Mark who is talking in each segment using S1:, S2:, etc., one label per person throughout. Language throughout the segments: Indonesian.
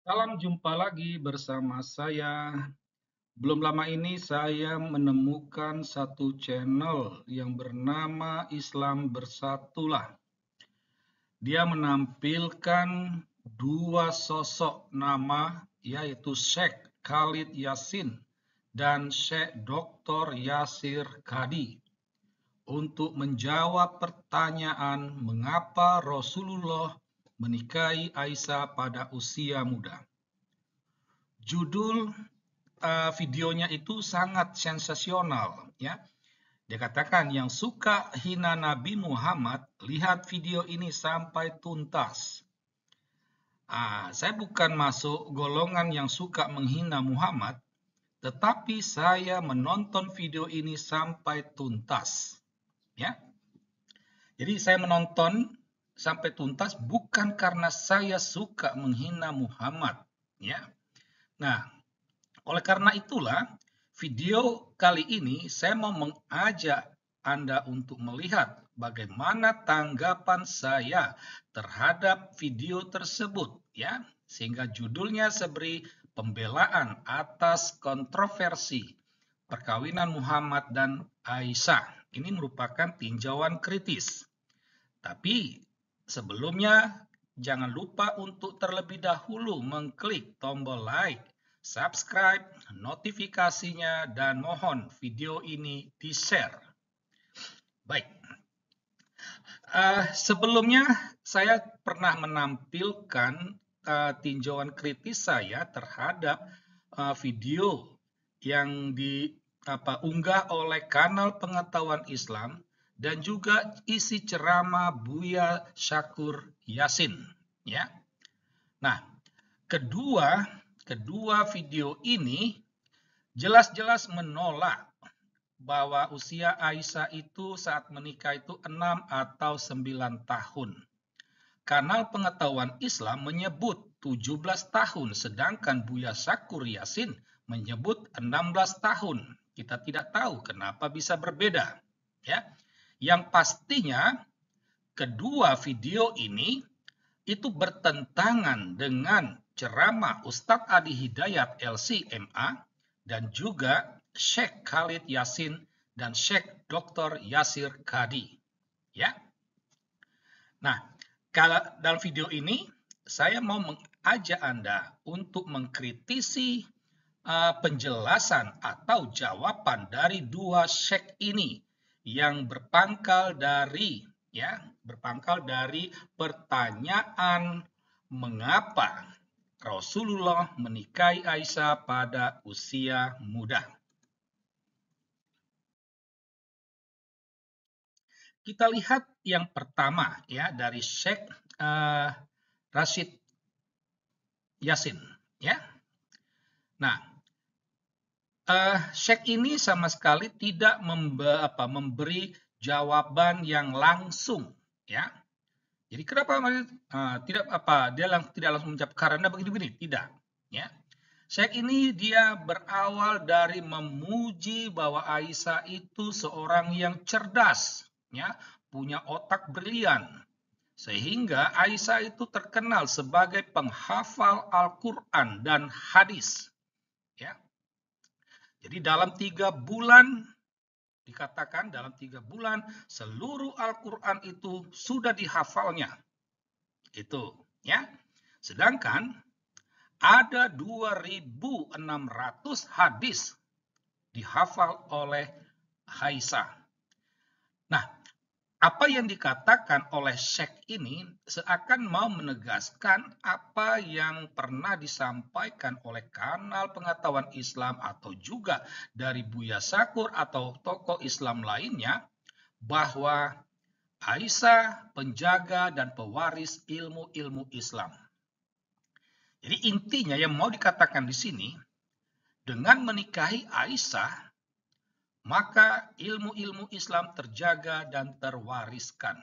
S1: Salam jumpa lagi bersama saya. Belum lama ini saya menemukan satu channel yang bernama Islam Bersatulah. Dia menampilkan dua sosok nama yaitu Syekh Khalid Yasin dan Syekh Dr. Yasir Qadhi untuk menjawab pertanyaan mengapa Rasulullah menikahi Aisyah pada usia muda. Judul videonya itu sangat sensasional, ya. Dia katakan yang suka hina Nabi Muhammad, lihat video ini sampai tuntas. Saya bukan masuk golongan yang suka menghina Muhammad, tetapi saya menonton video ini sampai tuntas, ya. Jadi saya menonton sampai tuntas bukan karena saya suka menghina Muhammad, ya. Nah, oleh karena itulah, video kali ini saya mau mengajak Anda untuk melihat bagaimana tanggapan saya terhadap video tersebut, ya. Sehingga judulnya seberi pembelaan atas kontroversi perkawinan Muhammad dan Aisyah. Ini merupakan tinjauan kritis. Tapi sebelumnya jangan lupa untuk terlebih dahulu mengklik tombol like, subscribe, notifikasinya, dan mohon video ini di-share. Baik, sebelumnya saya pernah menampilkan tinjauan kritis saya terhadap video yang diunggah oleh kanal Pengetahuan Islam dan juga isi ceramah Buya Syakur Yasin, ya. Nah, kedua video ini jelas-jelas menolak bahwa usia Aisyah itu saat menikah itu 6 atau 9 tahun. Kanal Pengetahuan Islam menyebut 17 tahun, sedangkan Buya Syakur Yasin menyebut 16 tahun. Kita tidak tahu kenapa bisa berbeda, ya. Yang pastinya kedua video ini itu bertentangan dengan ceramah Ustadz Adi Hidayat LCMA dan juga Syekh Khalid Yasin dan Syekh Dr. Yasir Qadhi, ya. Nah, dalam video ini saya mau mengajak Anda untuk mengkritisi penjelasan atau jawaban dari dua syekh ini yang berpangkal dari pertanyaan mengapa Rasulullah menikahi Aisyah pada usia muda. Kita lihat yang pertama, ya, dari Syekh Rashid Yasin, ya. Nah, Syekh ini sama sekali tidak memberi jawaban yang langsung, ya. Jadi kenapa dia tidak langsung menjawab karena begini-begini? Tidak, ya. Syekh ini dia berawal dari memuji bahwa Aisyah itu seorang yang cerdas, ya, punya otak brilian. Sehingga Aisyah itu terkenal sebagai penghafal Al-Quran dan hadis, ya. Jadi dalam 3 bulan, dikatakan dalam 3 bulan seluruh Al-Quran itu sudah dihafalnya. Itu, ya. Sedangkan ada 2.600 hadis dihafal oleh Aisyah. Nah, apa yang dikatakan oleh Syekh ini seakan mau menegaskan apa yang pernah disampaikan oleh kanal Pengetahuan Islam atau juga dari Buya Syakur atau tokoh Islam lainnya, bahwa Aisyah penjaga dan pewaris ilmu-ilmu Islam. Jadi intinya yang mau dikatakan di sini, dengan menikahi Aisyah, maka ilmu-ilmu Islam terjaga dan terwariskan.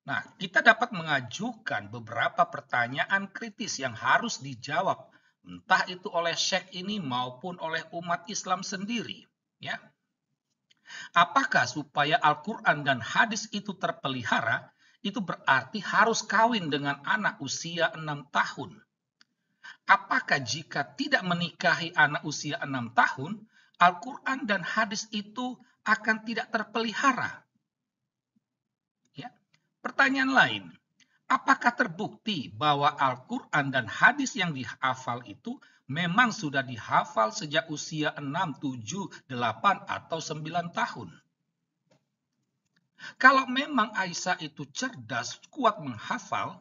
S1: Nah, kita dapat mengajukan beberapa pertanyaan kritis yang harus dijawab, entah itu oleh Syekh ini maupun oleh umat Islam sendiri, ya. Apakah supaya Al-Quran dan hadis itu terpelihara, itu berarti harus kawin dengan anak usia 6 tahun? apakah jika tidak menikahi anak usia 6 tahun, Al-Quran dan hadis itu akan tidak terpelihara? Ya. Pertanyaan lain, apakah terbukti bahwa Al-Quran dan hadis yang dihafal itu memang sudah dihafal sejak usia 6, 7, 8, atau 9 tahun? Kalau memang Aisyah itu cerdas, kuat menghafal,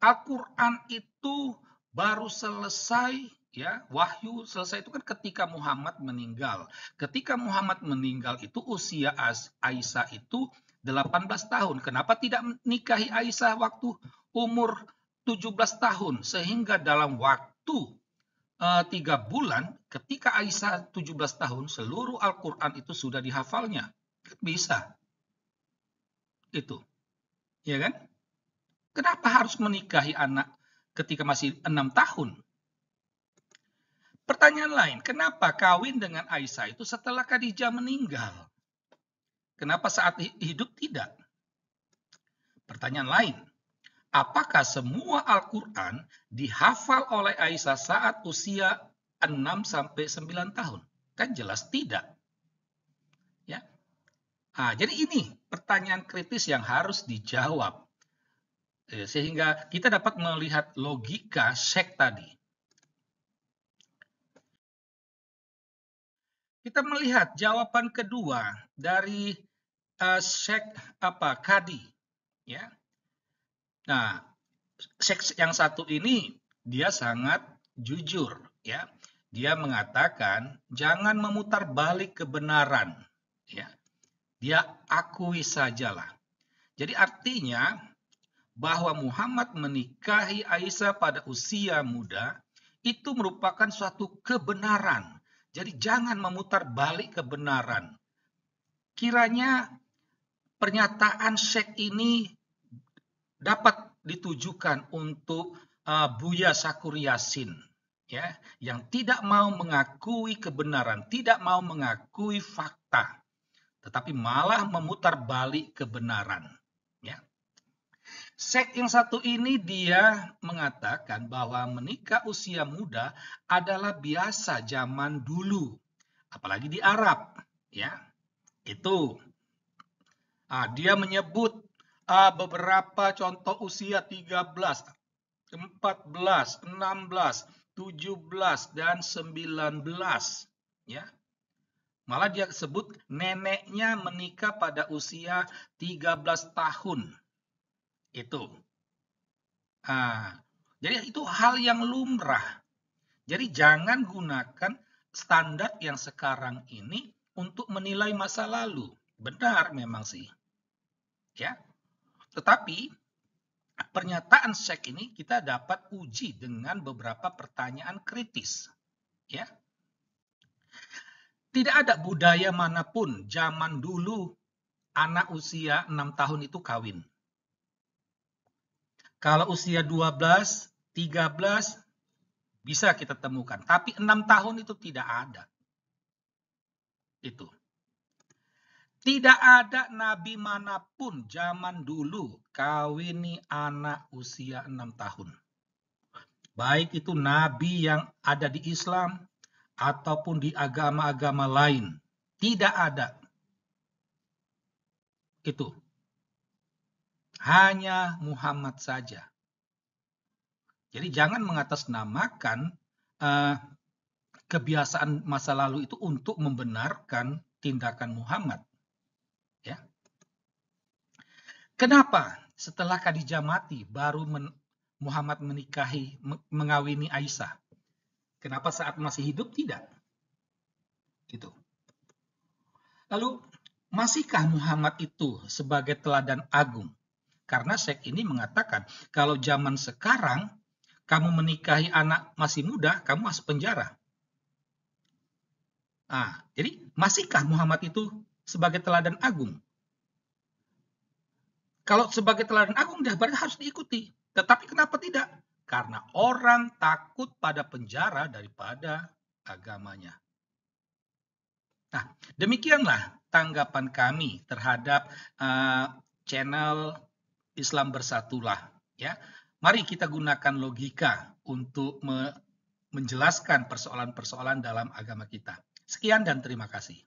S1: Al-Quran itu baru selesai, ya, wahyu selesai itu kan ketika Muhammad meninggal. Ketika Muhammad meninggal itu usia Aisyah itu 18 tahun. Kenapa tidak menikahi Aisyah waktu umur 17 tahun? Sehingga dalam waktu 3 bulan ketika Aisyah 17 tahun seluruh Al-Quran itu sudah dihafalnya. Bisa. Itu. Ya kan? Kenapa harus menikahi anak ketika masih 6 tahun? Pertanyaan lain, kenapa kawin dengan Aisyah itu setelah Khadijah meninggal? Kenapa saat hidup tidak? Pertanyaan lain, apakah semua Al-Quran dihafal oleh Aisyah saat usia 6-9 tahun? Kan jelas tidak. Ya. Nah, jadi ini pertanyaan kritis yang harus dijawab. Sehingga kita dapat melihat logika Syekh tadi. Kita melihat jawaban kedua dari Syekh Qadhi, ya. Nah, Syekh yang satu ini dia sangat jujur, ya. Dia mengatakan jangan memutar balik kebenaran, ya. Dia akui sajalah. Jadi artinya bahwa Muhammad menikahi Aisyah pada usia muda itu merupakan suatu kebenaran. Jadi jangan memutar balik kebenaran. Kiranya pernyataan Syekh ini dapat ditujukan untuk Buya Syakur Yasin, ya, yang tidak mau mengakui kebenaran, tidak mau mengakui fakta, tetapi malah memutar balik kebenaran. Ya. Syekh yang satu ini dia mengatakan bahwa menikah usia muda adalah biasa zaman dulu, apalagi di Arab, ya. Itu. Dia menyebut beberapa contoh usia 13, 14, 16, 17, dan 19. Ya. Malah dia sebut neneknya menikah pada usia 13 tahun. Itu. Jadi itu hal yang lumrah. Jadi jangan gunakan standar yang sekarang ini untuk menilai masa lalu. Benar memang sih. Ya. Tetapi pernyataan Syekh ini kita dapat uji dengan beberapa pertanyaan kritis. Ya. Tidak ada budaya manapun zaman dulu anak usia 6 tahun itu kawin. Kalau usia 12, 13 bisa kita temukan, tapi 6 tahun itu tidak ada. Itu. Tidak ada nabi manapun zaman dulu kawini anak usia 6 tahun. Baik itu nabi yang ada di Islam ataupun di agama-agama lain. Tidak ada. Itu. Hanya Muhammad saja. Jadi jangan mengatasnamakan kebiasaan masa lalu itu untuk membenarkan tindakan Muhammad. Ya. Kenapa setelah Khadijah mati baru Muhammad mengawini Aisyah? Kenapa saat masih hidup tidak? Gitu. Lalu masihkah Muhammad itu sebagai teladan agung? Karena Syekh ini mengatakan kalau zaman sekarang kamu menikahi anak masih muda, kamu masuk penjara. Jadi masihkah Muhammad itu sebagai teladan agung? Kalau sebagai teladan agung dia berarti harus diikuti. Tetapi kenapa tidak? Karena orang takut pada penjara daripada agamanya. Nah, demikianlah tanggapan kami terhadap channel Islam Bersatulah, ya. Mari kita gunakan logika untuk menjelaskan persoalan-persoalan dalam agama kita. Sekian dan terima kasih.